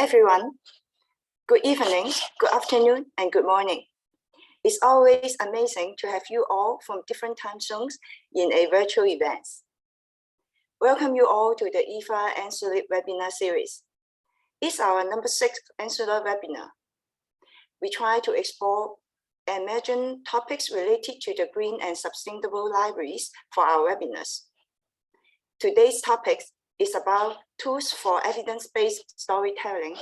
everyone. Good evening, good afternoon, and good morning. It's always amazing to have you all from different time zones in a virtual event. Welcome you all to the IFLA ENSULIB webinar series. It's our number 6 ENSULIB webinar. We try to explore emerging topics related to the green and sustainable libraries for our webinars. Today's topic is about tools for evidence-based storytelling,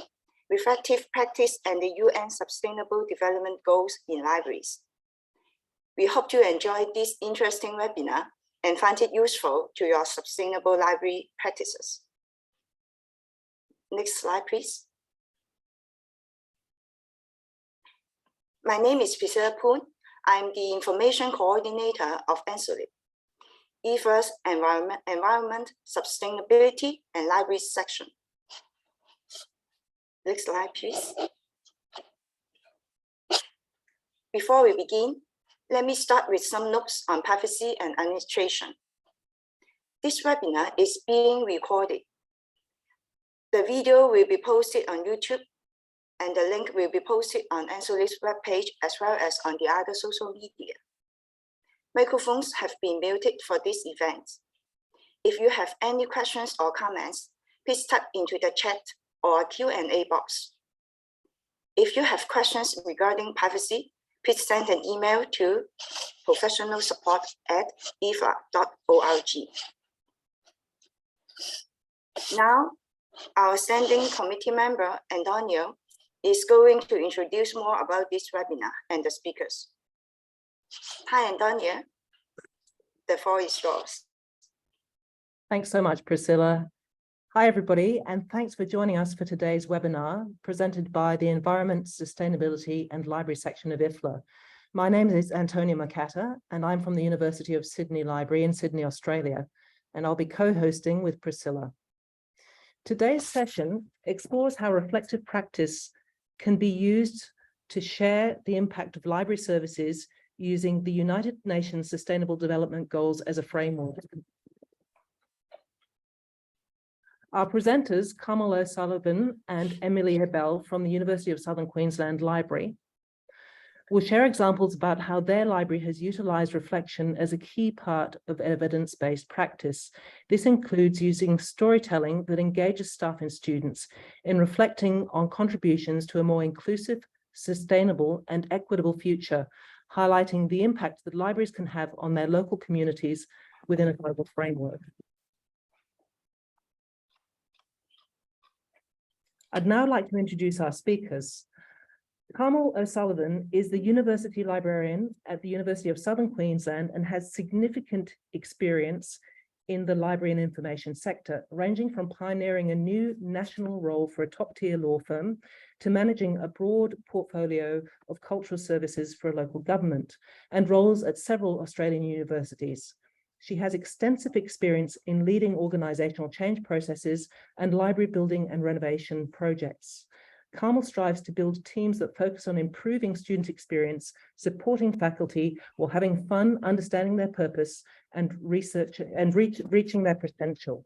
reflective practice, and the UN Sustainable Development Goals in libraries. We hope you enjoy this interesting webinar and find it useful to your sustainable library practices. Next slide, please. My name is Priscilla Poon. I'm the Information Coordinator of ENSULIB, IFLA's Environment, Sustainability, and Libraries section. Next slide, please. Before we begin, let me start with some notes on privacy and administration. This webinar is being recorded. The video will be posted on YouTube, and the link will be posted on ENSULIB's webpage as well as on the other social media. Microphones have been muted for this event. If you have any questions or comments, please type into the chat or Q&A box. If you have questions regarding privacy, please send an email to professionalsupport@ifla.org. Now, our standing committee member, Antonio, is going to introduce more about this webinar and the speakers. Hi, Antonio. The floor is yours. Thanks so much, Priscilla. Hi, everybody, and thanks for joining us for today's webinar presented by the Environment, Sustainability and Library section of IFLA. My name is Antonia Makata, and I'm from the University of Sydney Library in Sydney, Australia, and I'll be co-hosting with Priscilla. Today's session explores how reflective practice can be used to share the impact of library services using the United Nations Sustainable Development Goals as a framework. Our presenters, Carmel O'Sullivan and Emilia Bell from the University of Southern Queensland Library, will share examples about how their library has utilised reflection as a key part of evidence-based practice. This includes using storytelling that engages staff and students in reflecting on contributions to a more inclusive, sustainable and equitable future, highlighting the impact that libraries can have on their local communities within a global framework. I'd now like to introduce our speakers. Carmel O'Sullivan is the University Librarian at the University of Southern Queensland and has significant experience in the library and information sector, ranging from pioneering a new national role for a top-tier law firm to managing a broad portfolio of cultural services for a local government and roles at several Australian universities. She has extensive experience in leading organisational change processes and library building and renovation projects. Carmel strives to build teams that focus on improving student experience, supporting faculty while having fun, understanding their purpose and reaching their potential.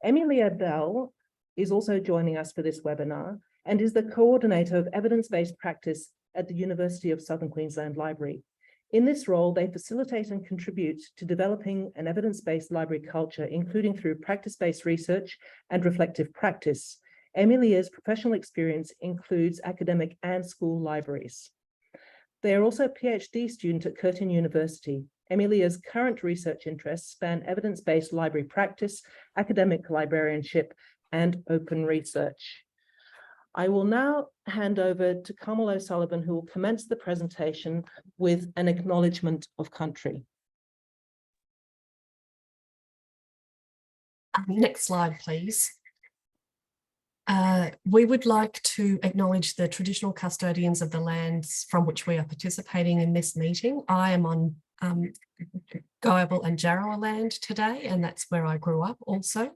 Emilia Bell is also joining us for this webinar and is the coordinator of evidence-based practice at the University of Southern Queensland Library. In this role, they facilitate and contribute to developing an evidence-based library culture, including through practice-based research and reflective practice. Emilia's professional experience includes academic and school libraries. They are also a PhD student at Curtin University. Emilia's current research interests span evidence-based library practice, academic librarianship, and open research. I will now hand over to Carmel O'Sullivan, who will commence the presentation with an acknowledgement of country. Next slide, please. We would like to acknowledge the traditional custodians of the lands from which we are participating in this meeting. I am on Goyabal and Jarrawa land today, and that's where I grew up also.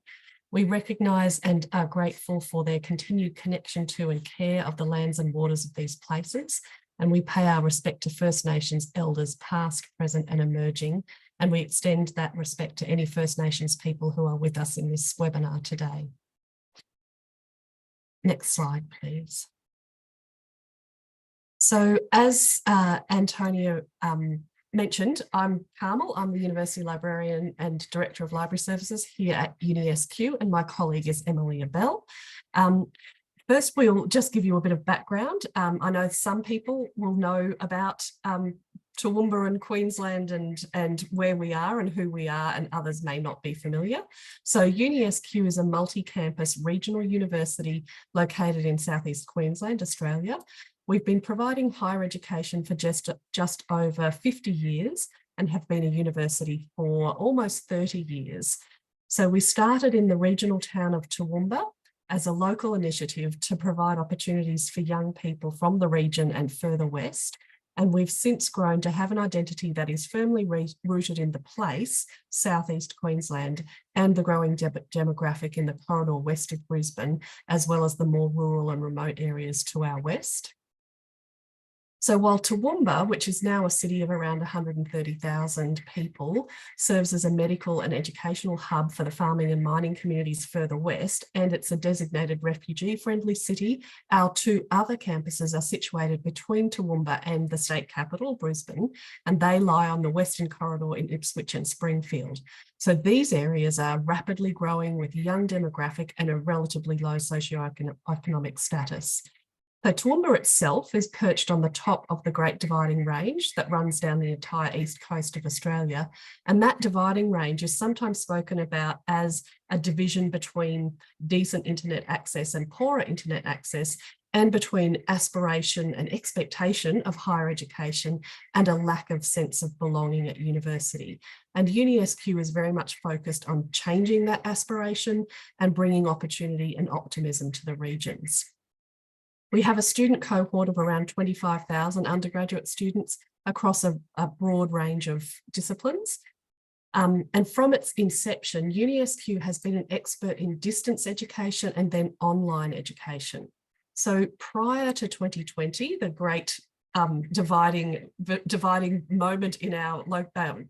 We recognise and are grateful for their continued connection to and care of the lands and waters of these places, and we pay our respect to First Nations elders past, present and emerging, and we extend that respect to any First Nations people who are with us in this webinar today. Next slide, please. So as Antonio mentioned, I'm Carmel. I'm the University Librarian and Director of Library Services here at UniSQ, and my colleague is Emily Abell. First, we'll just give you a bit of background. I know some people will know about Toowoomba and Queensland and where we are and who we are, and others may not be familiar. So UniSQ is a multi-campus regional university located in Southeast Queensland, Australia. We've been providing higher education for just over 50 years and have been a university for almost 30 years. So we started in the regional town of Toowoomba as a local initiative to provide opportunities for young people from the region and further west. And we've since grown to have an identity that is firmly rooted in the place, Southeast Queensland, and the growing demographic in the corridor west of Brisbane, as well as the more rural and remote areas to our west. So while Toowoomba, which is now a city of around 130,000 people, serves as a medical and educational hub for the farming and mining communities further west, and it's a designated refugee-friendly city, our two other campuses are situated between Toowoomba and the state capital, Brisbane, and they lie on the Western Corridor in Ipswich and Springfield. So these areas are rapidly growing with young demographic and a relatively low socioeconomic status. So Toowoomba itself is perched on the top of the Great Dividing Range that runs down the entire east coast of Australia. And that dividing range is sometimes spoken about as a division between decent internet access and poorer internet access, and between aspiration and expectation of higher education and a lack of sense of belonging at university. And UniSQ is very much focused on changing that aspiration and bringing opportunity and optimism to the regions. We have a student cohort of around 25,000 undergraduate students across a broad range of disciplines. And from its inception, UniSQ has been an expert in distance education and then online education. So prior to 2020, the great dividing moment in our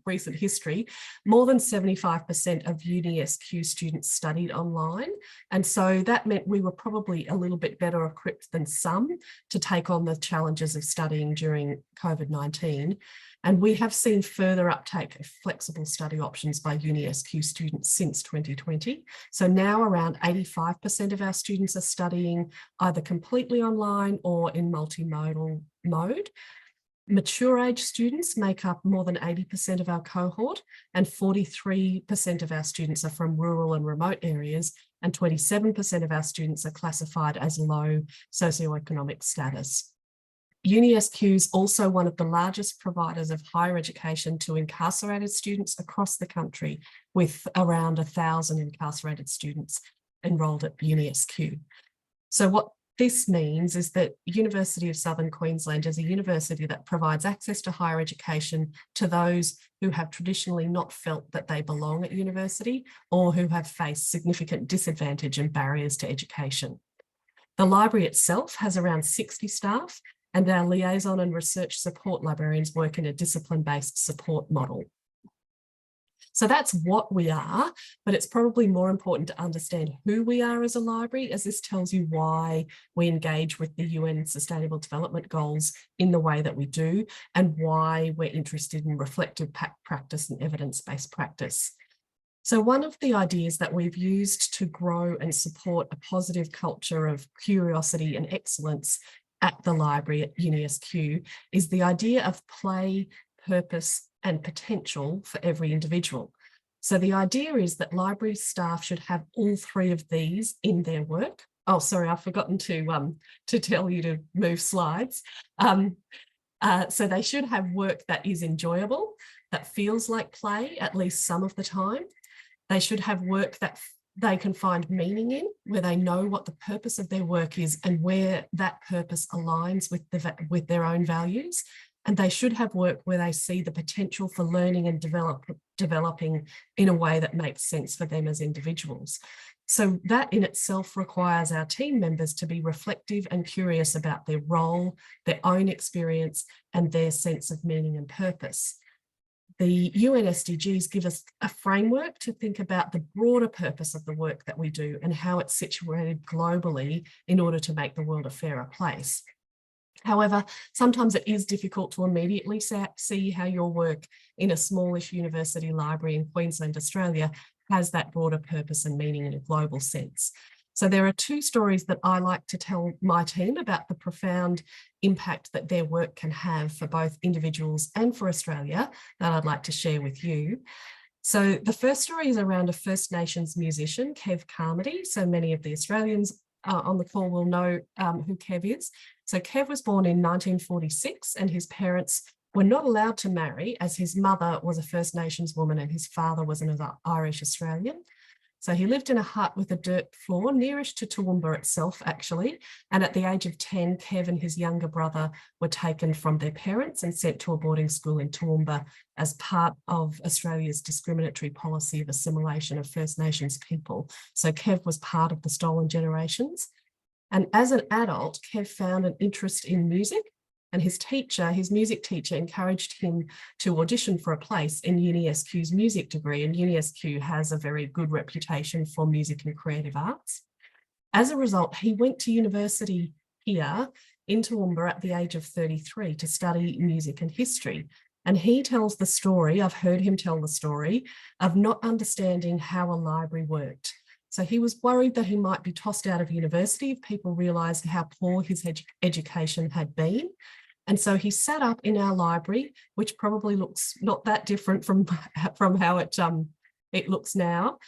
recent history, more than 75% of UniSQ students studied online. And so that meant we were probably a little bit better equipped than some to take on the challenges of studying during COVID-19. And we have seen further uptake of flexible study options by UniSQ students since 2020. So now around 85% of our students are studying either completely online or in multimodal mode. Mature age students make up more than 80% of our cohort, and 43% of our students are from rural and remote areas, and 27% of our students are classified as low socioeconomic status. UniSQ is also one of the largest providers of higher education to incarcerated students across the country, with around 1,000 incarcerated students enrolled at UniSQ. So what this means is that University of Southern Queensland is a university that provides access to higher education to those who have traditionally not felt that they belong at university or who have faced significant disadvantage and barriers to education. The library itself has around 60 staff, and our liaison and research support librarians work in a discipline-based support model. So that's what we are, but it's probably more important to understand who we are as a library, as this tells you why we engage with the UN Sustainable Development Goals in the way that we do, and why we're interested in reflective practice and evidence-based practice. So one of the ideas that we've used to grow and support a positive culture of curiosity and excellence at the library at UniSQ is the idea of play, purpose, and potential for every individual. So the idea is that library staff should have all three of these in their work. Oh, sorry, I've forgotten to tell you to move slides. So they should have work that is enjoyable, that feels like play at least some of the time. They should have work that they can find meaning in, where they know what the purpose of their work is and where that purpose aligns with their own values. And they should have work where they see the potential for learning and developing in a way that makes sense for them as individuals. So that in itself requires our team members to be reflective and curious about their role, their own experience, and their sense of meaning and purpose. the UN SDGs give us a framework to think about the broader purpose of the work that we do and how it's situated globally in order to make the world a fairer place. However, sometimes it is difficult to immediately see how your work in a smallish university library in Queensland, Australia, has that broader purpose and meaning in a global sense. So there are two stories that I like to tell my team about the profound impact that their work can have for both individuals and for Australia that I'd like to share with you. So the first story is around a First Nations musician, Kev Carmody. So many of the Australians on the call will know who Kev is. So Kev was born in 1946 and his parents were not allowed to marry as his mother was a First Nations woman and his father was an Irish Australian. So he lived in a hut with a dirt floor nearish to Toowoomba itself, actually. And at the age of 10, Kev and his younger brother were taken from their parents and sent to a boarding school in Toowoomba as part of Australia's discriminatory policy of assimilation of First Nations people. So Kev was part of the stolen generations. And as an adult, Kev found an interest in music, and his music teacher, encouraged him to audition for a place in UniSQ's music degree, and UniSQ has a very good reputation for music and creative arts. As a result, he went to university here in Toowoomba at the age of 33 to study music and history. And he tells the story, I've heard him tell the story, of not understanding how a library worked. So he was worried that he might be tossed out of university if people realised how poor his education had been. And so he sat up in our library, which probably looks not that different from how it looks now.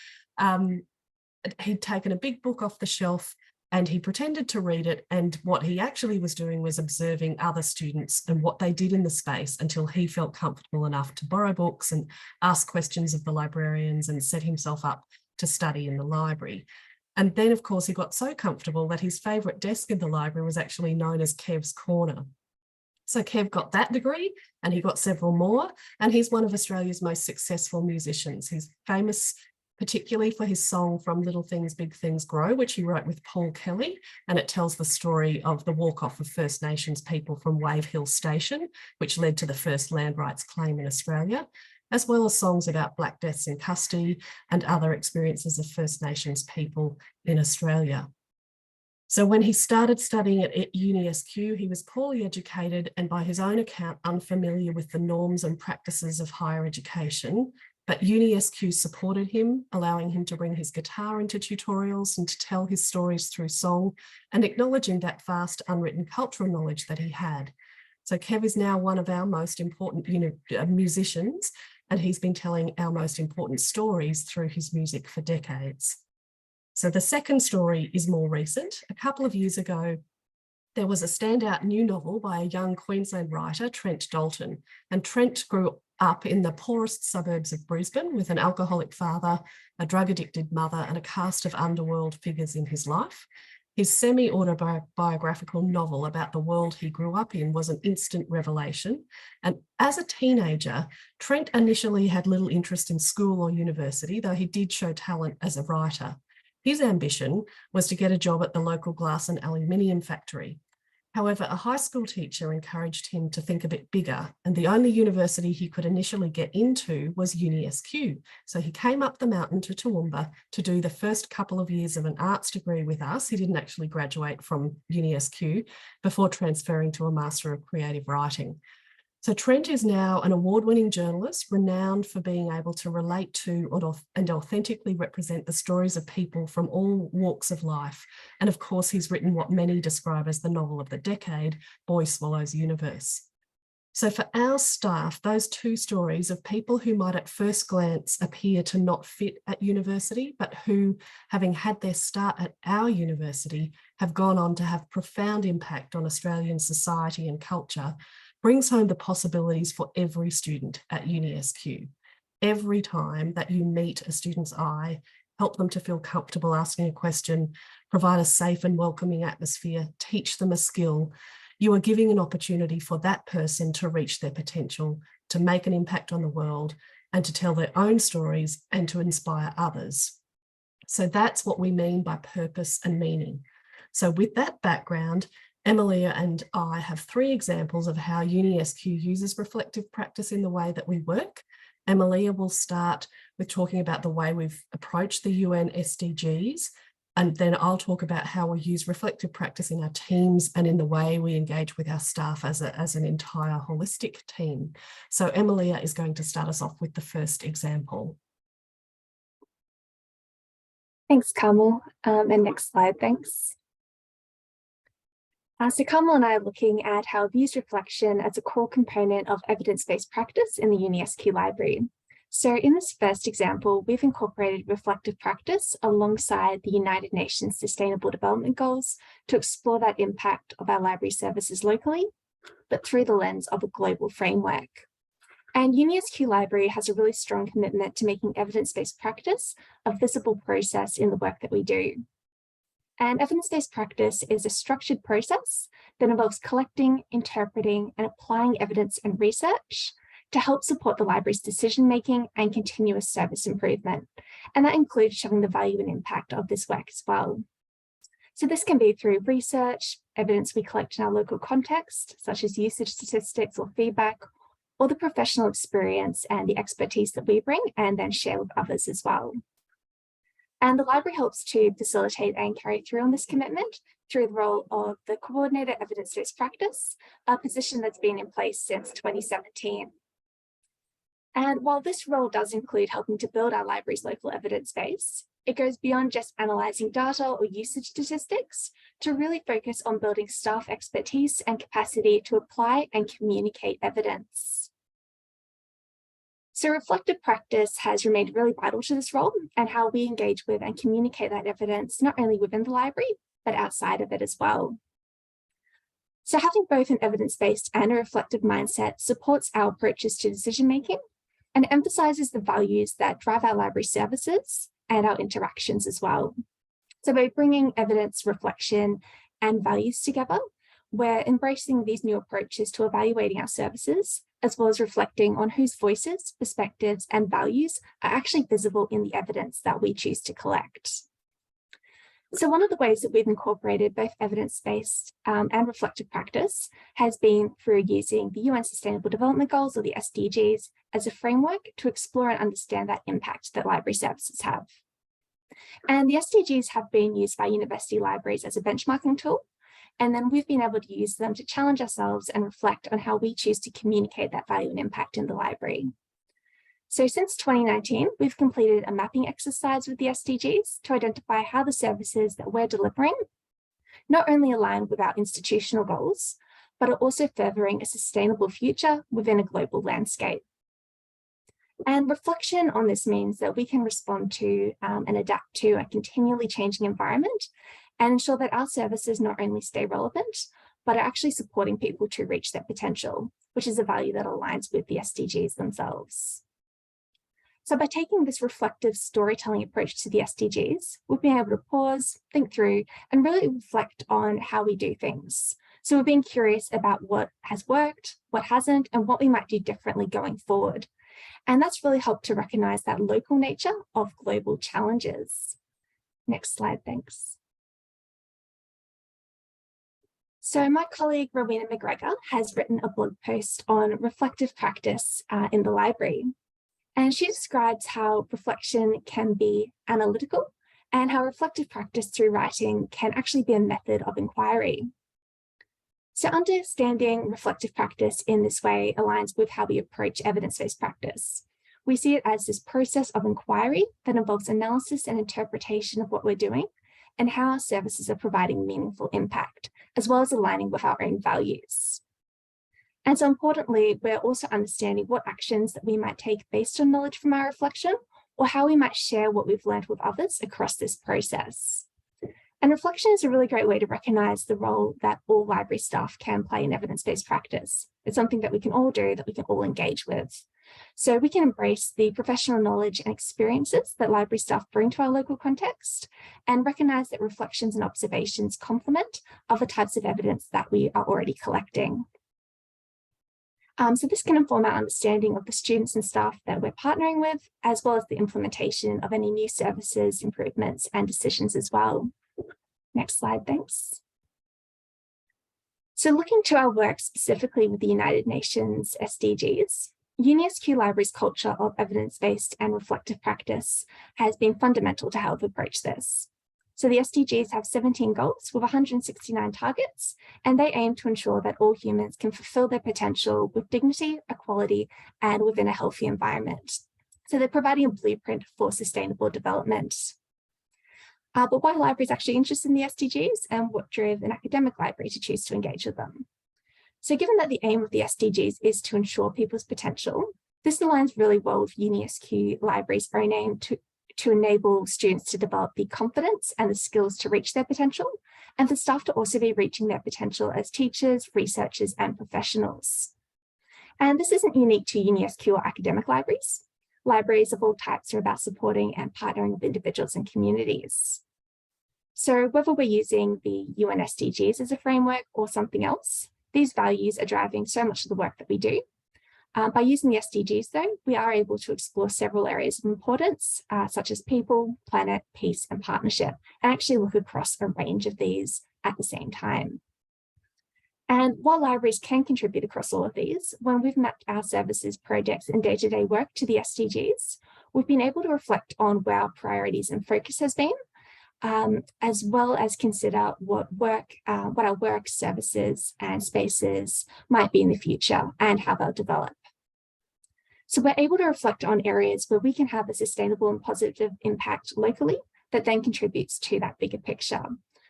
He'd taken a big book off the shelf and he pretended to read it. And what he actually was doing was observing other students and what they did in the space until he felt comfortable enough to borrow books and ask questions of the librarians and set himself up to study in the library. And then, of course, he got so comfortable that his favourite desk in the library was actually known as Kev's Corner. So Kev got that degree and he got several more, and he's one of Australia's most successful musicians. He's famous particularly for his song From Little Things, Big Things Grow, which he wrote with Paul Kelly, and it tells the story of the walk-off of First Nations people from Wave Hill Station, which led to the first land rights claim in Australia, as well as songs about Black deaths in custody and other experiences of First Nations people in Australia. So when he started studying at UniSQ, he was poorly educated and by his own account, unfamiliar with the norms and practices of higher education. But UniSQ supported him, allowing him to bring his guitar into tutorials and to tell his stories through song and acknowledging that vast unwritten cultural knowledge that he had. So Kev is now one of our most important musicians, and he's been telling our most important stories through his music for decades. So the second story is more recent. A couple of years ago, there was a standout new novel by a young Queensland writer, Trent Dalton. And Trent grew up in the poorest suburbs of Brisbane with an alcoholic father, a drug-addicted mother, and a cast of underworld figures in his life. His semi-autobiographical novel about the world he grew up in was an instant revelation. And as a teenager, Trent initially had little interest in school or university, though he did show talent as a writer. His ambition was to get a job at the local glass and aluminium factory. However, a high school teacher encouraged him to think a bit bigger, and the only university he could initially get into was UniSQ. So he came up the mountain to Toowoomba to do the first couple of years of an arts degree with us. He didn't actually graduate from UniSQ before transferring to a Master of Creative Writing. So Trent is now an award-winning journalist, renowned for being able to relate to and authentically represent the stories of people from all walks of life. And of course, he's written what many describe as the novel of the decade, Boy Swallows Universe. So for our staff, those two stories of people who might at first glance appear to not fit at university, but who, having had their start at our university, have gone on to have profound impact on Australian society and culture, brings home the possibilities for every student at UniSQ. Every time that you meet a student's eye, help them to feel comfortable asking a question, provide a safe and welcoming atmosphere, teach them a skill, you are giving an opportunity for that person to reach their potential, to make an impact on the world, and to tell their own stories and to inspire others. So that's what we mean by purpose and meaning. So with that background, Emilia and I have three examples of how UniSQ uses reflective practice in the way that we work. Emilia will start with talking about the way we've approached the UN SDGs, and then I'll talk about how we use reflective practice in our teams and in the way we engage with our staff as an entire holistic team. So Emilia is going to start us off with the first example. Thanks, Carmel. And next slide, thanks. So Carmel and I are looking at how we've used reflection as a core component of evidence-based practice in the UniSQ library. So in this first example, we've incorporated reflective practice alongside the United Nations Sustainable Development Goals to explore that impact of our library services locally, but through the lens of a global framework. And UniSQ Library has a really strong commitment to making evidence-based practice a visible process in the work that we do. And evidence-based practice is a structured process that involves collecting, interpreting, and applying evidence and research to help support the library's decision-making and continuous service improvement. And that includes showing the value and impact of this work as well. So this can be through research, evidence we collect in our local context, such as usage statistics or feedback, or the professional experience and the expertise that we bring and then share with others as well. And the library helps to facilitate and carry through on this commitment through the role of the Coordinator Evidence-Based Practice, a position that's been in place since 2017. And while this role does include helping to build our library's local evidence base, it goes beyond just analysing data or usage statistics to really focus on building staff expertise and capacity to apply and communicate evidence. So reflective practice has remained really vital to this role and how we engage with and communicate that evidence, not only within the library, but outside of it as well. So having both an evidence-based and a reflective mindset supports our approaches to decision-making and emphasizes the values that drive our library services and our interactions as well. So by bringing evidence, reflection, and values together, we're embracing these new approaches to evaluating our services, as well as reflecting on whose voices, perspectives, and values are actually visible in the evidence that we choose to collect. So one of the ways that we've incorporated both evidence-based and reflective practice has been through using the UN Sustainable Development Goals, or the SDGs, as a framework to explore and understand that impact that library services have. And the SDGs have been used by university libraries as a benchmarking tool, and then we've been able to use them to challenge ourselves and reflect on how we choose to communicate that value and impact in the library. So since 2019, we've completed a mapping exercise with the SDGs to identify how the services that we're delivering not only align with our institutional goals, but are also furthering a sustainable future within a global landscape. And reflection on this means that we can respond to and adapt to a continually changing environment and ensure that our services not only stay relevant, but are actually supporting people to reach their potential, which is a value that aligns with the SDGs themselves. So by taking this reflective storytelling approach to the SDGs, we've been able to pause, think through, and really reflect on how we do things. So we're being curious about what has worked, what hasn't, and what we might do differently going forward. And that's really helped to recognize that local nature of global challenges. Next slide, thanks. So my colleague, Rowena McGregor, has written a blog post on reflective practice in the library. And she describes how reflection can be analytical and how reflective practice through writing can actually be a method of inquiry. So understanding reflective practice in this way aligns with how we approach evidence-based practice. We see it as this process of inquiry that involves analysis and interpretation of what we're doing and how our services are providing meaningful impact, as well as aligning with our own values. And so importantly, we're also understanding what actions that we might take based on knowledge from our reflection, or how we might share what we've learned with others across this process. And reflection is a really great way to recognize the role that all library staff can play in evidence-based practice. It's something that we can all do, that we can all engage with. So we can embrace the professional knowledge and experiences that library staff bring to our local context and recognize that reflections and observations complement other types of evidence that we are already collecting. So this can inform our understanding of the students and staff that we're partnering with, as well as the implementation of any new services, improvements, and decisions as well. Next slide, thanks. So looking to our work specifically with the United Nations SDGs, UniSQ Library's culture of evidence-based and reflective practice has been fundamental to how we've approached this. So the SDGs have 17 goals with 169 targets, and they aim to ensure that all humans can fulfill their potential with dignity, equality, and within a healthy environment. So they're providing a blueprint for sustainable development. But why are libraries actually interested in the SDGs, and what drove an academic library to choose to engage with them? So given that the aim of the SDGs is to ensure people's potential, this aligns really well with UniSQ Library's own aim to enable students to develop the confidence and the skills to reach their potential, and for staff to also be reaching their potential as teachers, researchers, and professionals. And this isn't unique to UniSQ or academic libraries. Libraries of all types are about supporting and partnering with individuals and communities. So whether we're using the UN SDGs as a framework or something else, these values are driving so much of the work that we do. By using the SDGs, though, we are able to explore several areas of importance, such as people, planet, peace, and partnership, and actually look across a range of these at the same time. And while libraries can contribute across all of these, when we've mapped our services, projects, and day-to-day work to the SDGs, we've been able to reflect on where our priorities and focus has been, as well as consider what our work, services, and spaces might be in the future and how they'll develop. So we're able to reflect on areas where we can have a sustainable and positive impact locally that then contributes to that bigger picture.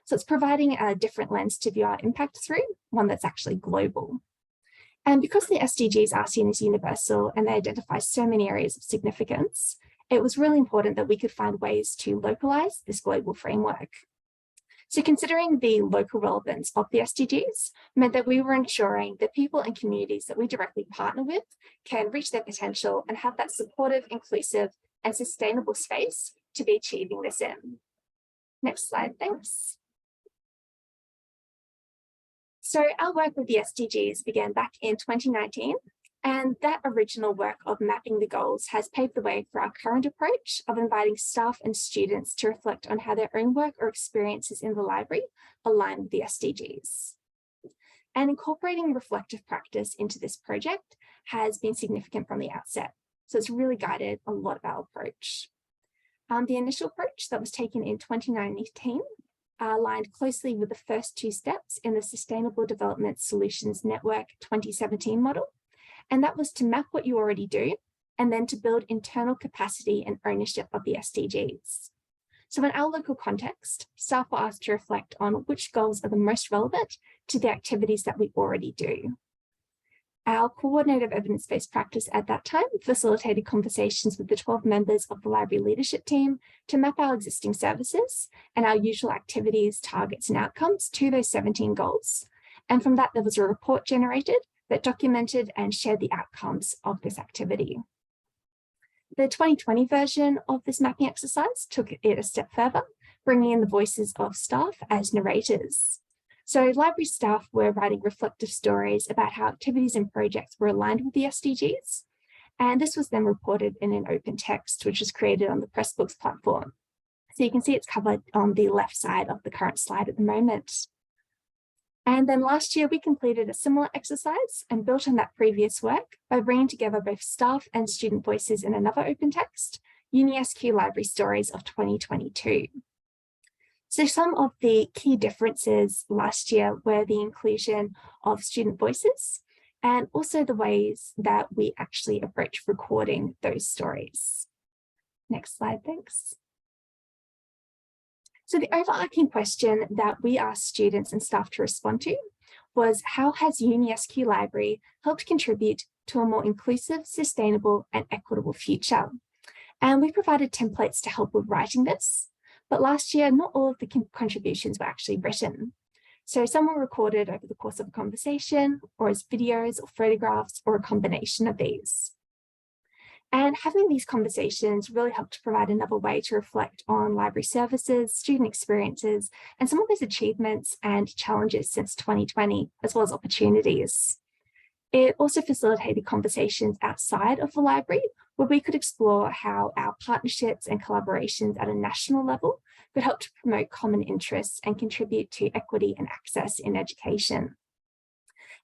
So it's providing a different lens to view our impact through, one that's actually global. And because the SDGs are seen as universal and they identify so many areas of significance, it was really important that we could find ways to localize this global framework. So considering the local relevance of the SDGs meant that we were ensuring that people and communities that we directly partner with can reach their potential and have that supportive, inclusive, and sustainable space to be achieving this in. Next slide, thanks. So our work with the SDGs began back in 2019, and that original work of mapping the goals has paved the way for our current approach of inviting staff and students to reflect on how their own work or experiences in the library align with the SDGs. And incorporating reflective practice into this project has been significant from the outset. So it's really guided a lot of our approach. The initial approach that was taken in 2019 aligned closely with the first two steps in the Sustainable Development Solutions Network 2017 model. And that was to map what you already do, and then to build internal capacity and ownership of the SDGs. So in our local context, staff were asked to reflect on which goals are the most relevant to the activities that we already do. Our coordinated evidence-based practice at that time facilitated conversations with the 12 members of the library leadership team to map our existing services and our usual activities, targets, and outcomes to those 17 goals. And from that, there was a report generated that documented and shared the outcomes of this activity. The 2020 version of this mapping exercise took it a step further, bringing in the voices of staff as narrators. So library staff were writing reflective stories about how activities and projects were aligned with the SDGs. And this was then reported in an open text, which was created on the Pressbooks platform. So you can see it's covered on the left side of the current slide at the moment. And then last year, we completed a similar exercise and built on that previous work by bringing together both staff and student voices in another open text, UniSQ Library Stories of 2022. So some of the key differences last year were the inclusion of student voices and also the ways that we actually approach recording those stories. Next slide, thanks. So the overarching question that we asked students and staff to respond to was, how has UniSQ Library helped contribute to a more inclusive, sustainable, and equitable future? And we provided templates to help with writing this. But last year, not all of the contributions were actually written. So some were recorded over the course of a conversation, or as videos or photographs, or a combination of these. And having these conversations really helped to provide another way to reflect on library services, student experiences, and some of those achievements and challenges since 2020, as well as opportunities. It also facilitated conversations outside of the library, where we could explore how our partnerships and collaborations at a national level could help to promote common interests and contribute to equity and access in education.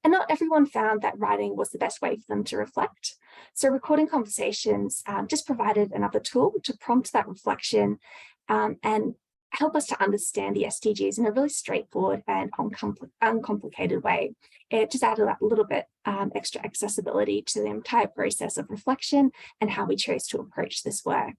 And not everyone found that writing was the best way for them to reflect. So recording conversations just provided another tool to prompt that reflection and help us to understand the SDGs in a really straightforward and uncomplicated way. It just added a little bit extra accessibility to the entire process of reflection and how we chose to approach this work.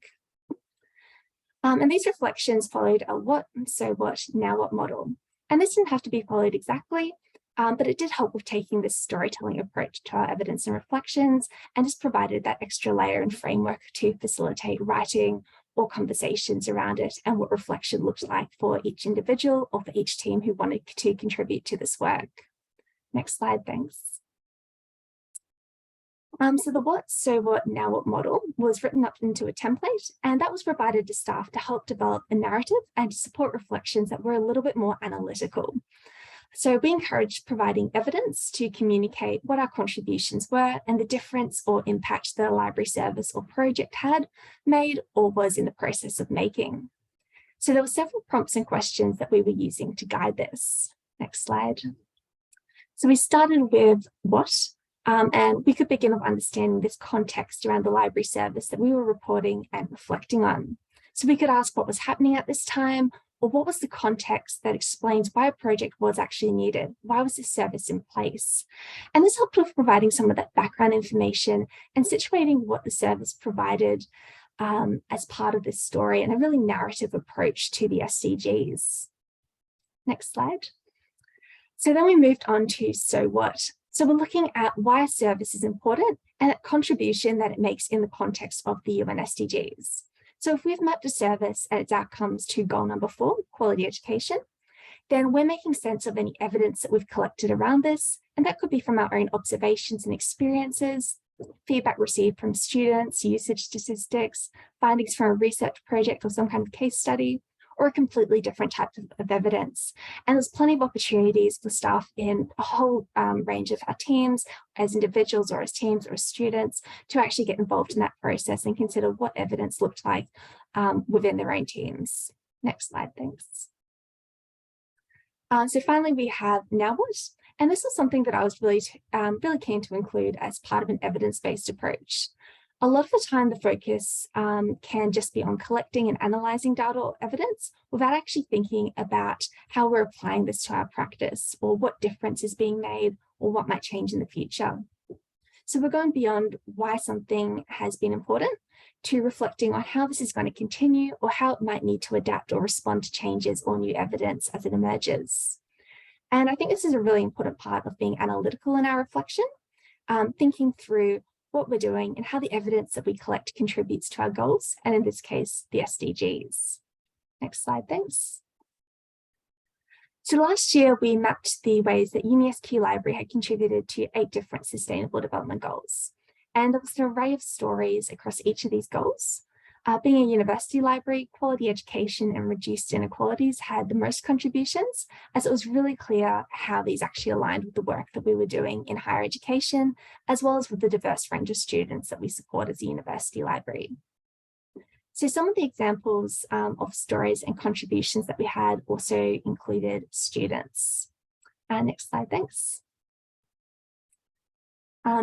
And these reflections followed a what, so what, now what model. And this didn't have to be followed exactly, but it did help with taking this storytelling approach to our evidence and reflections, and just provided that extra layer and framework to facilitate writing or conversations around it and what reflection looked like for each individual or for each team who wanted to contribute to this work. Next slide, thanks. So the what, so what, now what model was written up into a template, and that was provided to staff to help develop a narrative and to support reflections that were a little bit more analytical. So we encouraged providing evidence to communicate what our contributions were and the difference or impact the library service or project had made or was in the process of making. So there were several prompts and questions that we were using to guide this. Next slide. So we started with what, and we could begin with understanding this context around the library service that we were reporting and reflecting on. So we could ask what was happening at this time, or what was the context that explains why a project was actually needed? Why was this service in place? And this helped with providing some of that background information and situating what the service provided as part of this story, and a really narrative approach to the SDGs. Next slide. So then we moved on to so what. So we're looking at why a service is important and that contribution that it makes in the context of the UN SDGs. So if we've mapped a service and its outcomes to goal number 4, quality education, then we're making sense of any evidence that we've collected around this. And that could be from our own observations and experiences, feedback received from students, usage statistics, findings from a research project or some kind of case study, or a completely different type of evidence. And there's plenty of opportunities for staff in a whole range of our teams, as individuals or as teams or as students, to actually get involved in that process and consider what evidence looked like within their own teams. Next slide, thanks. So finally, we have now what? And this is something that I was really keen to include as part of an evidence-based approach. A lot of the time, the focus can just be on collecting and analysing data or evidence without actually thinking about how we're applying this to our practice, or what difference is being made, or what might change in the future. So we're going beyond why something has been important to reflecting on how this is going to continue, or how it might need to adapt or respond to changes or new evidence as it emerges. And I think this is a really important part of being analytical in our reflection, thinking through what we're doing and how the evidence that we collect contributes to our goals, and in this case, the SDGs. Next slide, thanks. So last year, we mapped the ways that UniSQ Library had contributed to 8 different sustainable development goals. And there was an array of stories across each of these goals. Being a university library, quality education and reduced inequalities had the most contributions, as it was really clear how these actually aligned with the work that we were doing in higher education, as well as with the diverse range of students that we support as a university library. So some of the examples of stories and contributions that we had also included students. Next slide, thanks.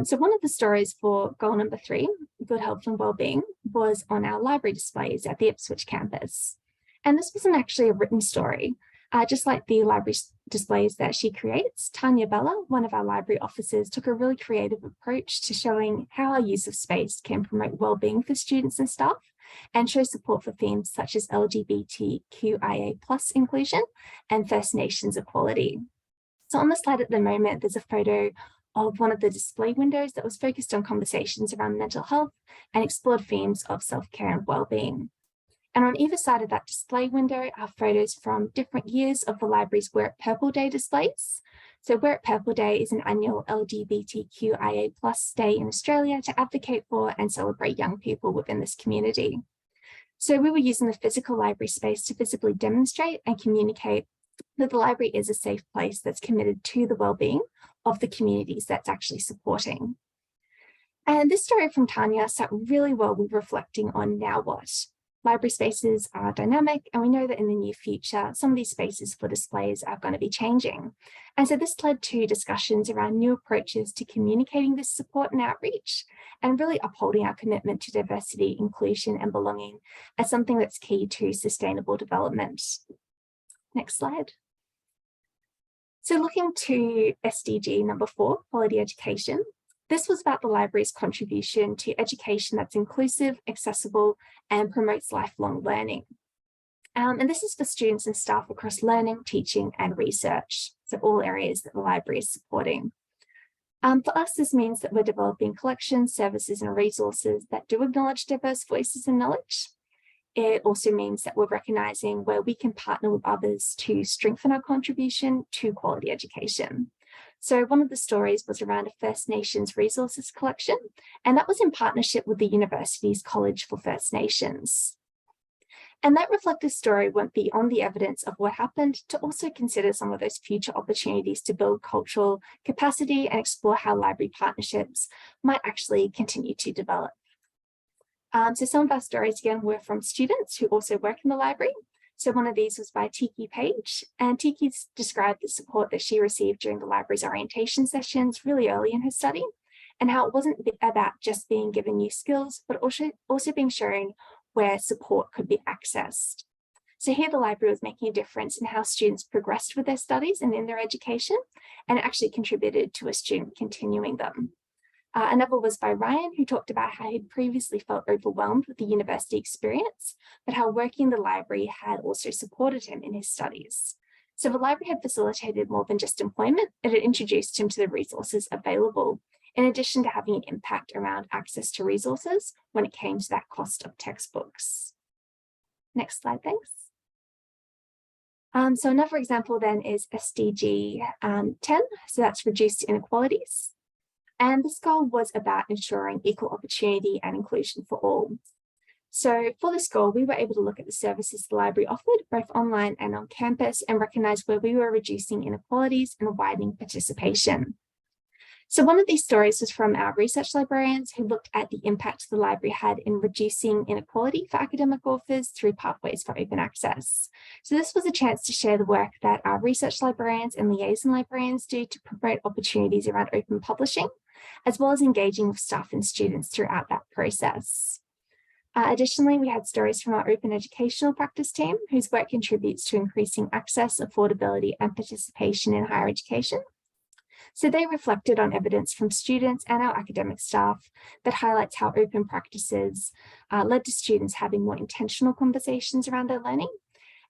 So one of the stories for goal number 3, good health and wellbeing, was on our library displays at the Ipswich campus. And this wasn't actually a written story. Just like the library displays that she creates, Tanya Bella, one of our library officers, took a really creative approach to showing how our use of space can promote wellbeing for students and staff, and show support for themes such as LGBTQIA+ inclusion and First Nations equality. So on the slide at the moment, there's a photo of one of the display windows that was focused on conversations around mental health and explored themes of self-care and well-being. And on either side of that display window are photos from different years of the library's Wear It Purple Day displays. So Wear It Purple Day is an annual LGBTQIA+ day in Australia to advocate for and celebrate young people within this community. So we were using the physical library space to visibly demonstrate and communicate that the library is a safe place that's committed to the well-being of the communities that's actually supporting. And this story from Tanya sat really well with reflecting on now what. library spaces are dynamic, and we know that in the near future, some of these spaces for displays are going to be changing. And so this led to discussions around new approaches to communicating this support and outreach, and really upholding our commitment to diversity, inclusion, and belonging as something that's key to sustainable development. Next slide. So looking to SDG number 4, quality education. This was about the library's contribution to education that's inclusive, accessible, and promotes lifelong learning. And this is for students and staff across learning, teaching, and research. So all areas that the library is supporting. For us, this means that we're developing collections, services, and resources that do acknowledge diverse voices and knowledge. It also means that we're recognising where we can partner with others to strengthen our contribution to quality education. So one of the stories was around a First Nations resources collection, and that was in partnership with the university's College for First Nations. And that reflective story went beyond the evidence of what happened to also consider some of those future opportunities to build cultural capacity and explore how library partnerships might actually continue to develop. So some of our stories, again, were from students who also work in the library. So one of these was by Tiki Page, and Tiki described the support that she received during the library's orientation sessions really early in her study, and how it wasn't about just being given new skills, but also being shown where support could be accessed. So here the library was making a difference in how students progressed with their studies and in their education, and it actually contributed to a student continuing them. Another was by Ryan, who talked about how he'd previously felt overwhelmed with the university experience, but how working in the library had also supported him in his studies. So the library had facilitated more than just employment, it had introduced him to the resources available, in addition to having an impact around access to resources when it came to that cost of textbooks. Next slide, thanks. So another example then is SDG 10, so that's reduced inequalities. And this goal was about ensuring equal opportunity and inclusion for all. So for this goal, we were able to look at the services the library offered, both online and on campus, and recognize where we were reducing inequalities and widening participation. So one of these stories was from our research librarians who looked at the impact the library had in reducing inequality for academic authors through pathways for open access. So this was a chance to share the work that our research librarians and liaison librarians do to promote opportunities around open publishing, as well as engaging with staff and students throughout that process. Additionally, we had stories from our open educational practice team, whose work contributes to increasing access, affordability, and participation in higher education. So they reflected on evidence from students and our academic staff that highlights how open practices led to students having more intentional conversations around their learning.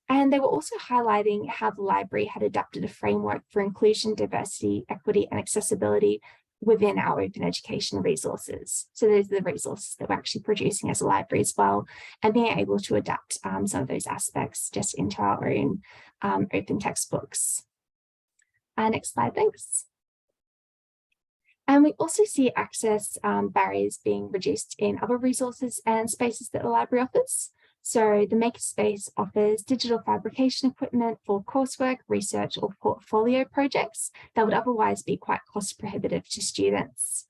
And they were also highlighting how the library had adapted a framework for inclusion, diversity, equity, and accessibility within our open education resources. So those are the resources that we're actually producing as a library as well, and being able to adapt some of those aspects just into our own open textbooks. Next slide, thanks. And we also see access barriers being reduced in other resources and spaces that the library offers. So the Makerspace offers digital fabrication equipment for coursework, research, or portfolio projects that would otherwise be quite cost prohibitive to students.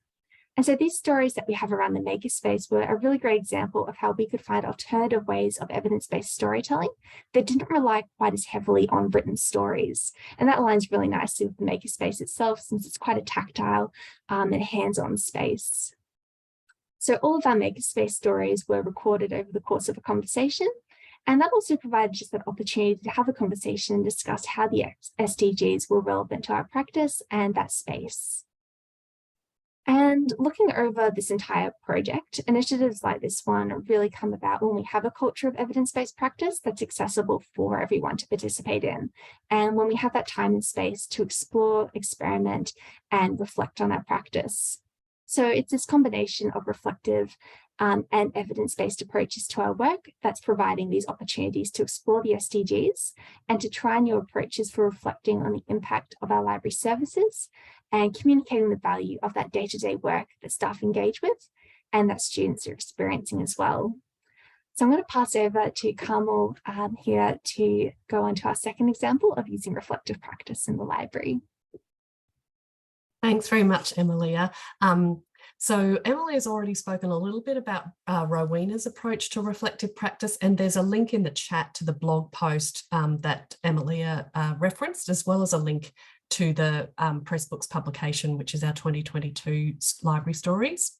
And so these stories that we have around the Makerspace were a really great example of how we could find alternative ways of evidence-based storytelling that didn't rely quite as heavily on written stories. And that aligns really nicely with the Makerspace itself, since it's quite a tactile and hands-on space. So all of our Makerspace stories were recorded over the course of a conversation, and that also provided just that opportunity to have a conversation and discuss how the SDGs were relevant to our practice and that space. And looking over this entire project, initiatives like this one really come about when we have a culture of evidence-based practice that's accessible for everyone to participate in. And when we have that time and space to explore, experiment, and reflect on our practice. So it's this combination of reflective and evidence-based approaches to our work that's providing these opportunities to explore the SDGs and to try new approaches for reflecting on the impact of our library services and communicating the value of that day-to-day work that staff engage with and that students are experiencing as well. So I'm going to pass over to Carmel here to go on to our second example of using reflective practice in the library. Thanks very much, Emilia. So Emily has already spoken a little bit about Rowena's approach to reflective practice, and there's a link in the chat to the blog post that Emily referenced, as well as a link to the Pressbooks publication, which is our 2022 library stories.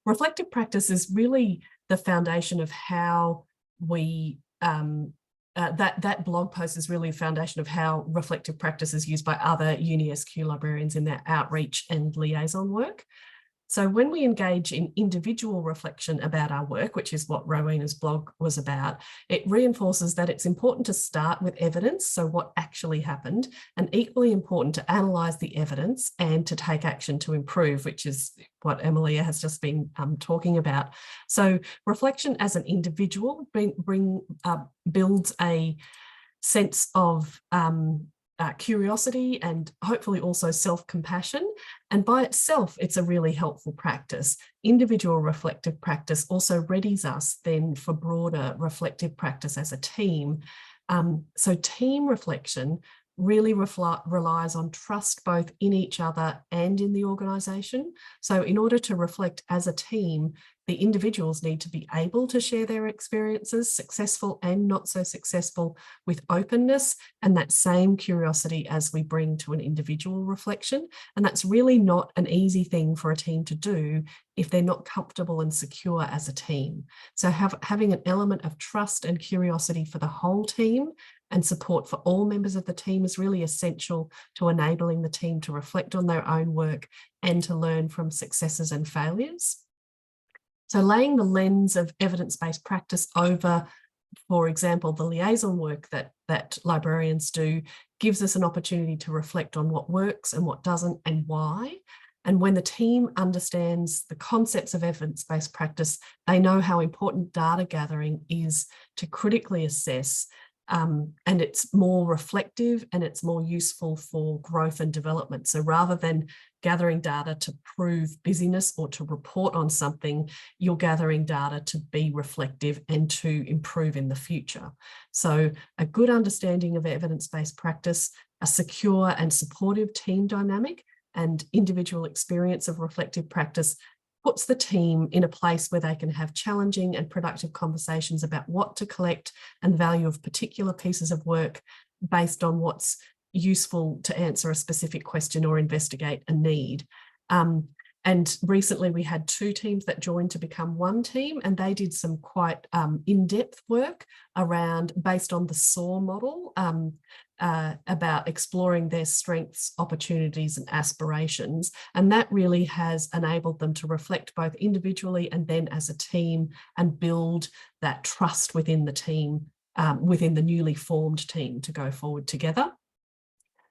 Reflective practice is really the foundation of how we, that blog post is really a foundation of how reflective practice is used by other UniSQ librarians in their outreach and liaison work. So when we engage in individual reflection about our work, which is what Rowena's blog was about, it reinforces that it's important to start with evidence, so what actually happened, and equally important to analyse the evidence and to take action to improve, which is what Emilia has just been talking about. So reflection as an individual builds a sense of curiosity and hopefully also self-compassion. And by itself, it's a really helpful practice. Individual reflective practice also readies us then for broader reflective practice as a team. So team reflection really relies on trust both in each other and in the organisation. So in order to reflect as a team, the individuals need to be able to share their experiences, successful and not so successful, with openness and that same curiosity as we bring to an individual reflection. And that's really not an easy thing for a team to do if they're not comfortable and secure as a team. So having an element of trust and curiosity for the whole team and support for all members of the team is really essential to enabling the team to reflect on their own work and to learn from successes and failures. So laying the lens of evidence-based practice over, for example, the liaison work that librarians do gives us an opportunity to reflect on what works and what doesn't and why. And when the team understands the concepts of evidence-based practice, they know how important data gathering is to critically assess, and it's more reflective and it's more useful for growth and development. So rather than gathering data to prove busyness or to report on something, you're gathering data to be reflective and to improve in the future. So a good understanding of evidence-based practice, a secure and supportive team dynamic, and individual experience of reflective practice puts the team in a place where they can have challenging and productive conversations about what to collect and value of particular pieces of work based on what's useful to answer a specific question or investigate a need. And recently we had 2 teams that joined to become one team, and they did some quite in-depth work around, based on the SAW model, about exploring their strengths, opportunities and aspirations. And that really has enabled them to reflect both individually and then as a team and build that trust within the team, within the newly formed team, to go forward together.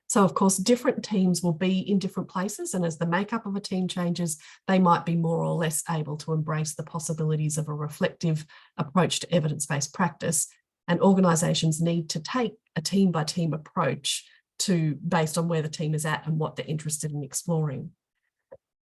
So of course, different teams will be in different places, and as the makeup of a team changes, they might be more or less able to embrace the possibilities of a reflective approach to evidence-based practice. And organisations need to take a team-by-team approach based on where the team is at and what they're interested in exploring.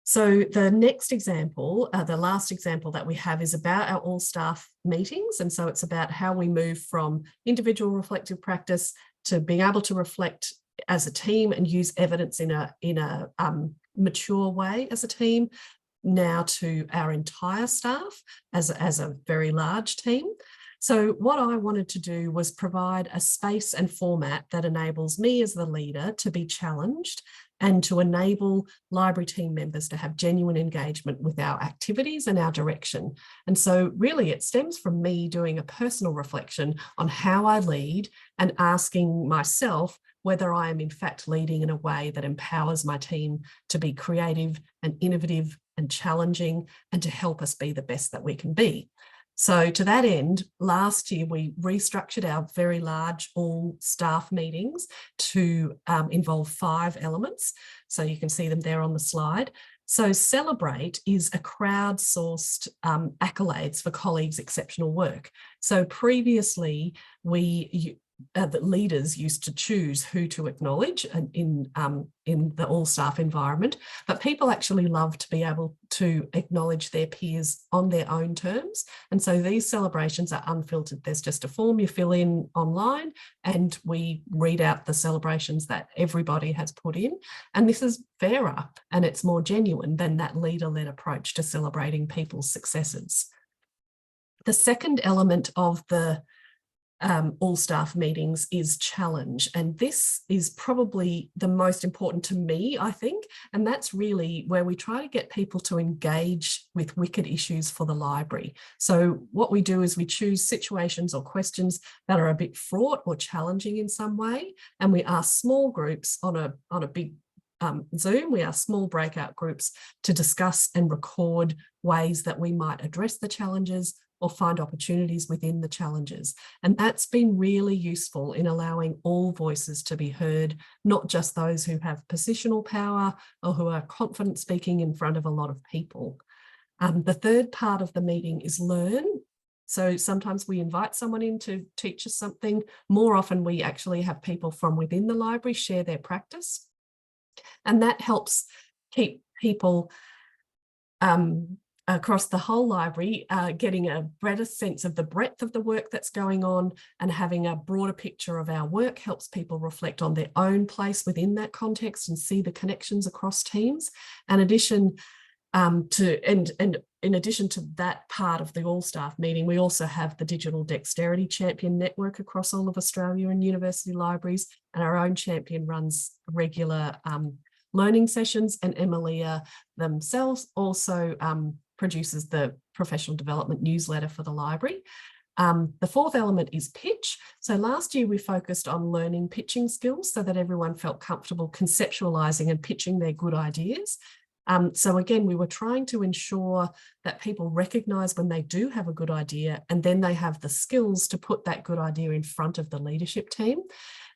So the next example, the last example that we have, is about our all-staff meetings. And so it's about how we move from individual reflective practice to being able to reflect as a team and use evidence in a mature way as a team, now to our entire staff as a very large team. So what I wanted to do was provide a space and format that enables me as the leader to be challenged and to enable library team members to have genuine engagement with our activities and our direction. And so really it stems from me doing a personal reflection on how I lead and asking myself whether I am in fact leading in a way that empowers my team to be creative and innovative and challenging and to help us be the best that we can be. So to that end, last year we restructured our very large all staff meetings to involve 5 elements. So you can see them there on the slide. So Celebrate is a crowdsourced accolades for colleagues' exceptional work. So previously we that leaders used to choose who to acknowledge in the all-staff environment, but people actually love to be able to acknowledge their peers on their own terms. And so these celebrations are unfiltered. There's just a form you fill in online and we read out the celebrations that everybody has put in. And this is fairer and it's more genuine than that leader-led approach to celebrating people's successes. The second element of the all staff meetings is challenge, and this is probably the most important to me, I think, and that's really where we try to get people to engage with wicked issues for the library. So what we do is we choose situations or questions that are a bit fraught or challenging in some way, and we ask small groups on a big Zoom, we ask small breakout groups to discuss and record ways that we might address the challenges or find opportunities within the challenges. And that's been really useful in allowing all voices to be heard, not just those who have positional power or who are confident speaking in front of a lot of people. The third part of the meeting is learn. So sometimes we invite someone in to teach us something. More often we actually have people from within the library share their practice. And that helps keep people across the whole library, getting a better sense of the breadth of the work that's going on, and having a broader picture of our work helps people reflect on their own place within that context and see the connections across teams. And in addition to that part of the all-staff meeting, we also have the Digital Dexterity Champion Network across all of Australia and university libraries, and our own champion runs regular learning sessions, and Emilia themselves also produces the professional development newsletter for the library. The fourth element is pitch. So last year we focused on learning pitching skills so that everyone felt comfortable conceptualising and pitching their good ideas. So again, we were trying to ensure that people recognise when they do have a good idea, and then they have the skills to put that good idea in front of the leadership team.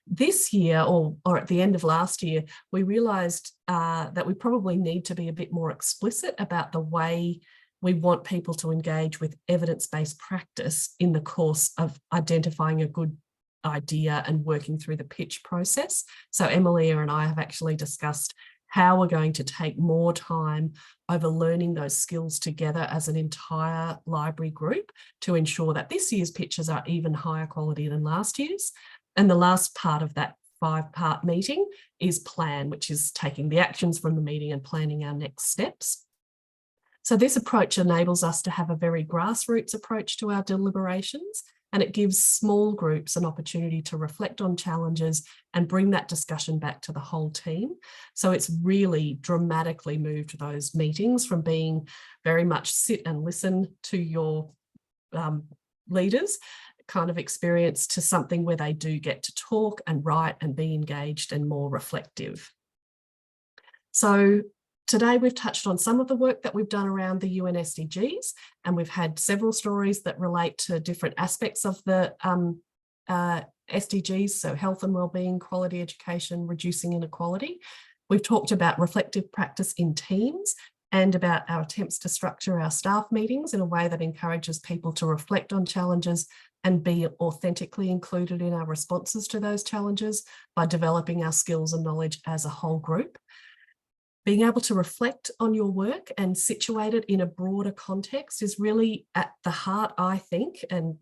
This year, or at the end of last year, we realised that we probably need to be a bit more explicit about the way we want people to engage with evidence-based practice in the course of identifying a good idea and working through the pitch process. So Emilia and I have actually discussed how we're going to take more time over learning those skills together as an entire library group to ensure that this year's pitches are even higher quality than last year's. And the last part of that 5-part meeting is plan, which is taking the actions from the meeting and planning our next steps. So this approach enables us to have a very grassroots approach to our deliberations, and it gives small groups an opportunity to reflect on challenges and bring that discussion back to the whole team. So it's really dramatically moved those meetings from being very much sit and listen to your leaders kind of experience to something where they do get to talk and write and be engaged and more reflective. So today we've touched on some of the work that we've done around the UN SDGs, and we've had several stories that relate to different aspects of the SDGs, so health and wellbeing, quality education, reducing inequality. We've talked about reflective practice in teams and about our attempts to structure our staff meetings in a way that encourages people to reflect on challenges and be authentically included in our responses to those challenges by developing our skills and knowledge as a whole group. Being able to reflect on your work and situate it in a broader context is really at the heart, I think, and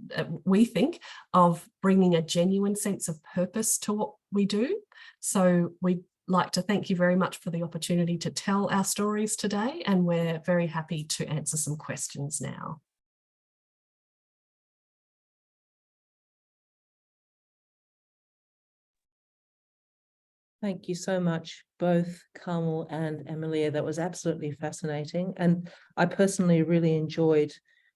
we think, of bringing a genuine sense of purpose to what we do. So we'd like to thank you very much for the opportunity to tell our stories today, and we're very happy to answer some questions now. Thank you so much, both Carmel and Emilia. That was absolutely fascinating. And I personally really enjoyed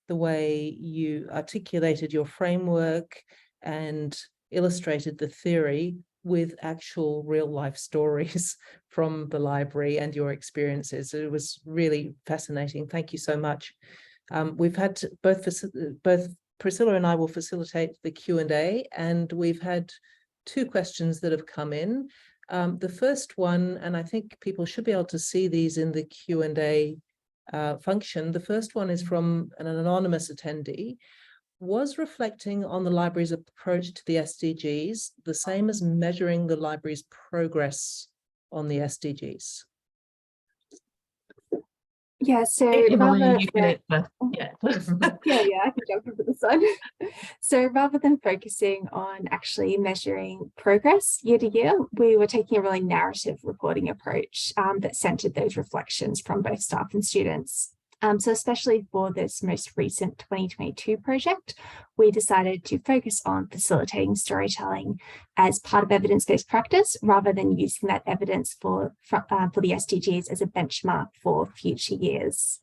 the way you articulated your framework and illustrated the theory with actual real life stories from the library and your experiences. It was really fascinating. Thank you so much. We've had both Priscilla and I will facilitate the Q&A, and we've had 2 questions that have come in. The first one, and I think people should be able to see these in the Q&A function. The first one is from an anonymous attendee. was reflecting on the library's approach to the SDGs the same as measuring the library's progress on the SDGs? Yeah, so Emily, you can answer. Yeah. yeah, I can jump into this one. So rather than focusing on actually measuring progress year to year, we were taking a really narrative reporting approach that centered those reflections from both staff and students. So especially for this most recent 2022 project, we decided to focus on facilitating storytelling as part of evidence-based practice, rather than using that evidence for the SDGs as a benchmark for future years.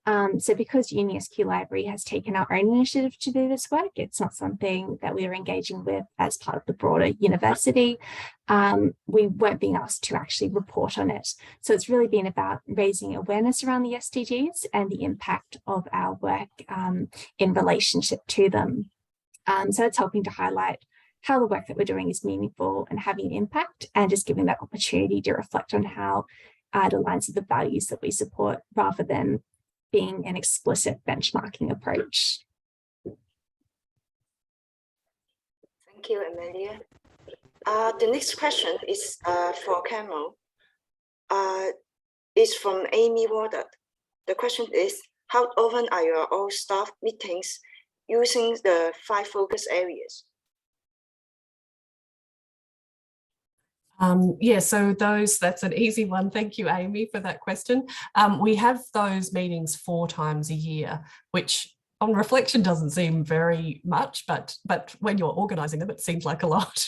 So because UniSQ Library has taken our own initiative to do this work, it's not something that we are engaging with as part of the broader university. We weren't being asked to actually report on it. So it's really been about raising awareness around the SDGs and the impact of our work in relationship to them. So it's helping to highlight how the work that we're doing is meaningful and having an impact, and just giving that opportunity to reflect on how it aligns with the values that we support, rather than being an explicit benchmarking approach. Thank you, Amelia. The next question is for Camel. It's from Amy Wardard. The question is, how often are your all staff meetings using the 5 focus areas? Yeah, so that's an easy one. Thank you, Amy, for that question. We have those meetings 4 times a year, which on reflection doesn't seem very much, but when you're organising them, it seems like a lot.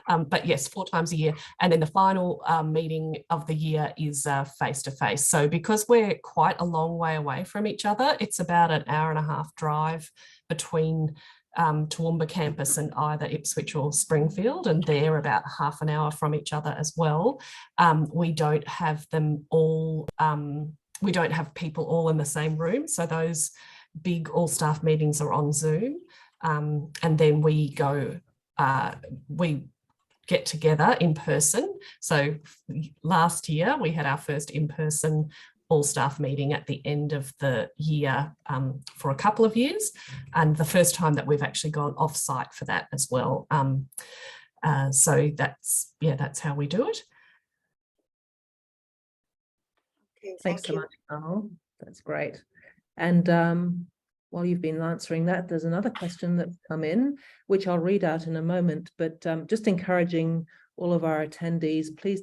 But yes, 4 times a year. And then the final meeting of the year is face-to-face. So because we're quite a long way away from each other, it's about an hour-and-a-half drive between Toowoomba campus and either Ipswich or Springfield, and they're about half an hour from each other as well. We don't have them all, we don't have people all in the same room. So those big all staff meetings are on Zoom. And then we get together in person. So last year we had our first in-person all staff meeting at the end of the year for a couple of years, and the first time that we've actually gone off site for that as well. So that's how we do it. Okay, Thanks so much, Carmel. That's great. And while you've been answering that, there's another question that's come in, which I'll read out in a moment, but just encouraging all of our attendees, please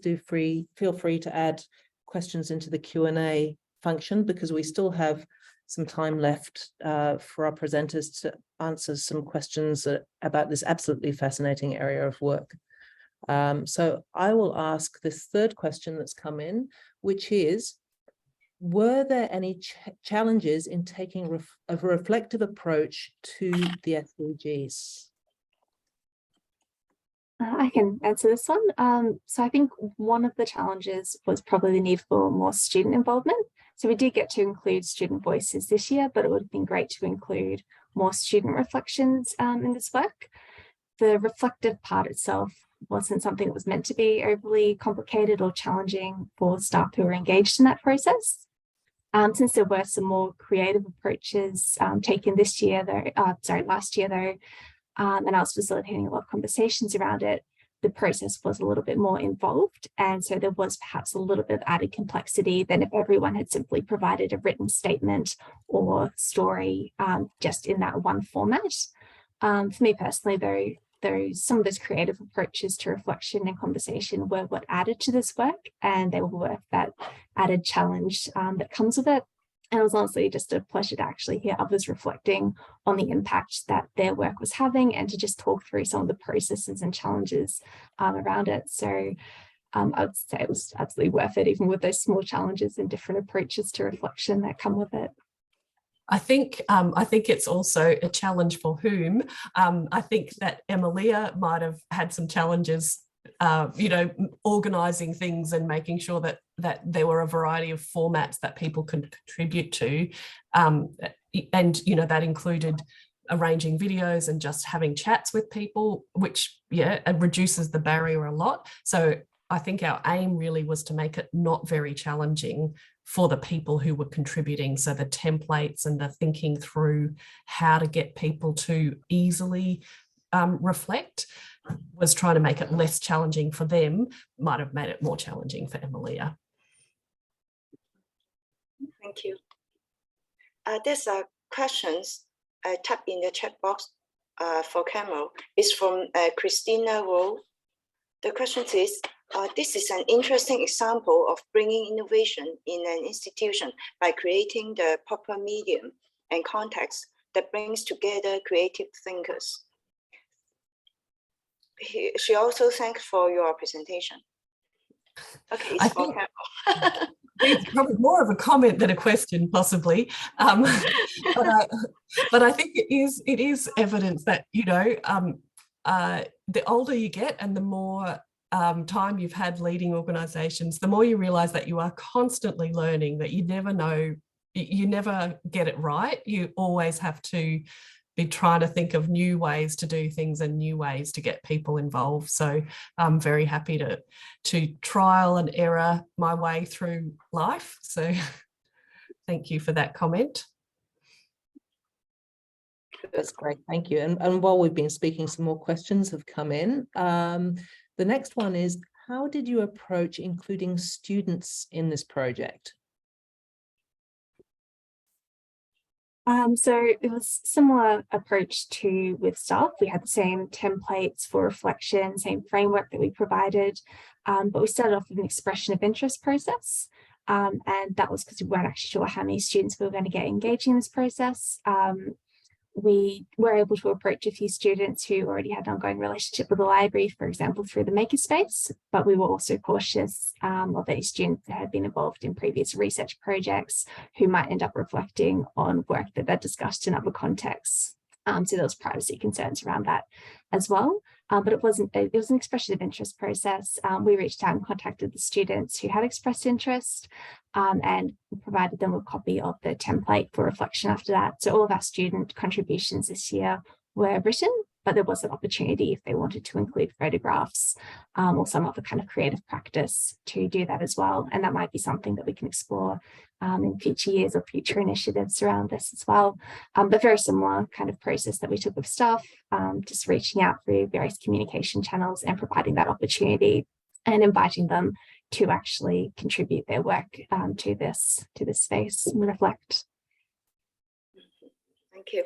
feel free to add questions into the Q&A function, because we still have some time left for our presenters to answer some questions about this absolutely fascinating area of work. So I will ask this third question that's come in, which is, were there any challenges in taking a reflective approach to the SDGs? I can answer this one. So I think one of the challenges was probably the need for more student involvement. So we did get to include student voices this year, but it would have been great to include more student reflections in this work. The reflective part itself wasn't something that was meant to be overly complicated or challenging for staff who were engaged in that process. Since there were some more creative approaches taken last year though, and I was facilitating a lot of conversations around it, the process was a little bit more involved. And so there was perhaps a little bit of added complexity than if everyone had simply provided a written statement or story just in that one format. For me personally, though, some of those creative approaches to reflection and conversation were what added to this work, and they were worth that added challenge that comes with it. And it was honestly just a pleasure to actually hear others reflecting on the impact that their work was having, and to just talk through some of the processes and challenges around it. So I would say it was absolutely worth it, even with those small challenges and different approaches to reflection that come with it. I think it's also a challenge for whom. I think that Emilia might have had some challenges, organising things and making sure that there were a variety of formats that people could contribute to. And, that included arranging videos and just having chats with people, which, it reduces the barrier a lot. So I think our aim really was to make it not very challenging for the people who were contributing. So the templates and the thinking through how to get people to easily reflect was trying to make it less challenging for them, might have made it more challenging for Emilia. Thank you. There's a questions typed in the chat box for Camel. It's from Christina Rowe. The question is, this is an interesting example of bringing innovation in an institution by creating the proper medium and context that brings together creative thinkers. She also thanks for your presentation. Okay, it's for Camel. It's probably more of a comment than a question, possibly, but I think it is evidence that, you know, the older you get and the more time you've had leading organisations, the more you realise that you are constantly learning, that you never know, you never get it right. You always have to be trying to think of new ways to do things and new ways to get people involved. So I'm very happy to trial and error my way through life. So thank you for that comment. That's great, thank you. And while we've been speaking, some more questions have come in. The next one is, how did you approach including students in this project? So it was similar approach to with staff. We had the same templates for reflection, same framework that we provided, but we started off with an expression of interest process. And that was because we weren't actually sure how many students we were going to get engaging in this process. We were able to approach a few students who already had an ongoing relationship with the library, for example, through the makerspace, but we were also cautious of any students that had been involved in previous research projects who might end up reflecting on work that they'd discussed in other contexts. So there was privacy concerns around that as well. But it was an expression of interest process. We reached out and contacted the students who had expressed interest and provided them with a copy of the template for reflection after that. So all of our student contributions this year were written, but there was an opportunity if they wanted to include photographs or some other kind of creative practice to do that as well. And that might be something that we can explore in future years or future initiatives around this as well. But very similar kind of process that we took with staff, just reaching out through various communication channels and providing that opportunity and inviting them to actually contribute their work to this space and reflect. Thank you.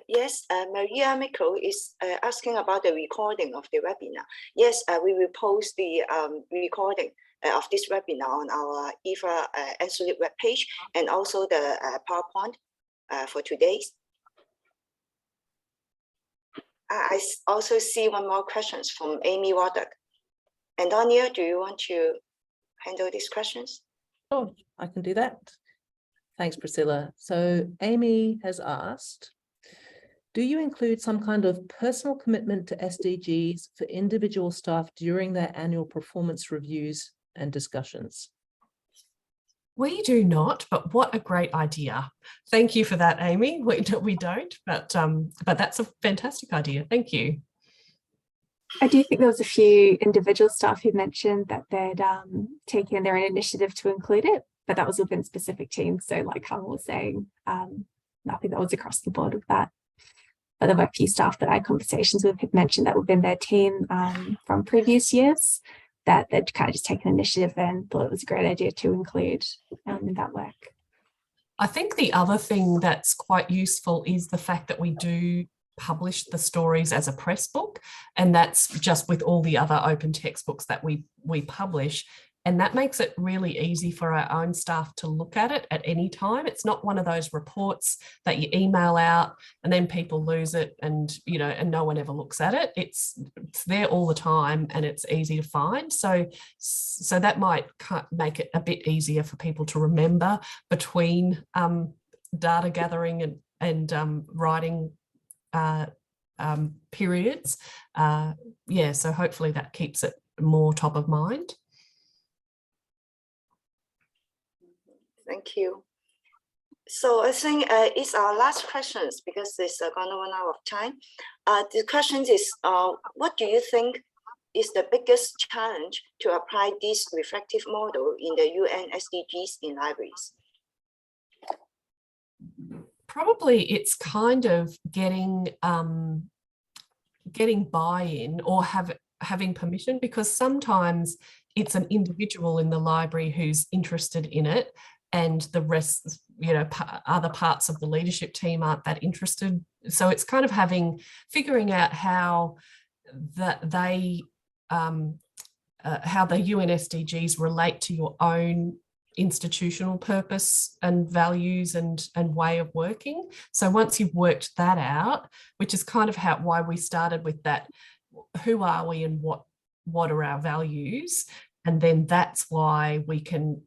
Yes, Maria Mikko is asking about the recording of the webinar. Yes, we will post the recording of this webinar on our IFLA ENSULIB webpage and also the PowerPoint for today's. I also see one more question from Amy Waddock. Antonia, do you want to handle these questions? Oh, I can do that. Thanks, Priscilla. So Amy has asked, do you include some kind of personal commitment to SDGs for individual staff during their annual performance reviews and discussions? We do not, but what a great idea. Thank you for that, Amy. We don't, but that's a fantastic idea. Thank you. I do think there was a few individual staff who mentioned that they'd taken their own initiative to include it, but that was within specific teams. So like Carl was saying, I think that was across the board with that. But there were a few staff that I had conversations with who'd mentioned that within their team from previous years, that they'd kind of just taken initiative and thought it was a great idea to include in that work. I think the other thing that's quite useful is the fact that we do publish the stories as a press book, and that's just with all the other open textbooks that we publish. And that makes it really easy for our own staff to look at it at any time. It's not one of those reports that you email out and then people lose it and, you know, and no one ever looks at it. It's there all the time and it's easy to find. So that might make it a bit easier for people to remember between data gathering and writing periods. Yeah, so hopefully that keeps it more top of mind. Thank you. So I think it's our last questions because it's gonna run out of time. The question is, what do you think is the biggest challenge to apply this reflective model in the UN SDGs in libraries? Probably it's kind of getting buy-in or having permission, because sometimes it's an individual in the library who's interested in it and the rest, other parts of the leadership team aren't that interested. So it's kind of figuring out how the UN SDGs relate to your own institutional purpose and values and way of working. So once you've worked that out, which is kind of why we started with that, who are we and what are our values, and then that's why we can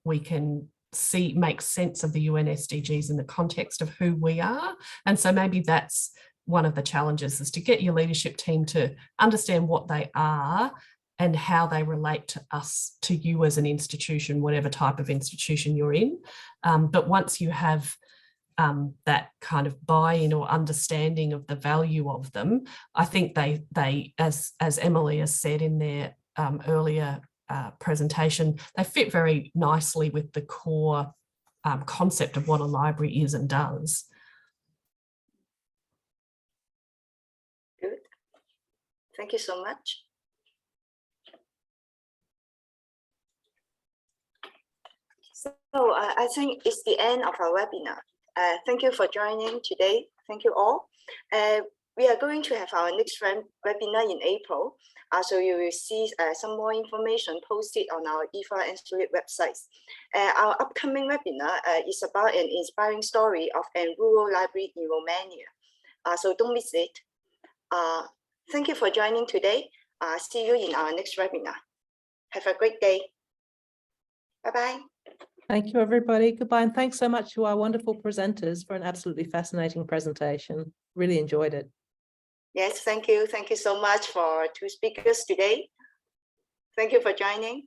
make sense of the UN SDGs in the context of who we are. And so maybe that's one of the challenges, is to get your leadership team to understand what they are and how they relate to us, to you as an institution, whatever type of institution you're in. But once you have that kind of buy-in or understanding of the value of them, I think they as Emily has said in their earlier presentation, they fit very nicely with the core concept of what a library is and does. Good. Thank you so much. So I think it's the end of our webinar. Thank you for joining today. Thank you all. We are going to have our next webinar in April. So you will see some more information posted on our IFLA and ENSULIB websites. Our upcoming webinar is about an inspiring story of a rural library in Romania. So don't miss it. Thank you for joining today. See you in our next webinar. Have a great day. Bye-bye. Thank you, everybody. Goodbye. And thanks so much to our wonderful presenters for an absolutely fascinating presentation. Really enjoyed it. Yes, thank you. Thank you so much for two speakers today. Thank you for joining.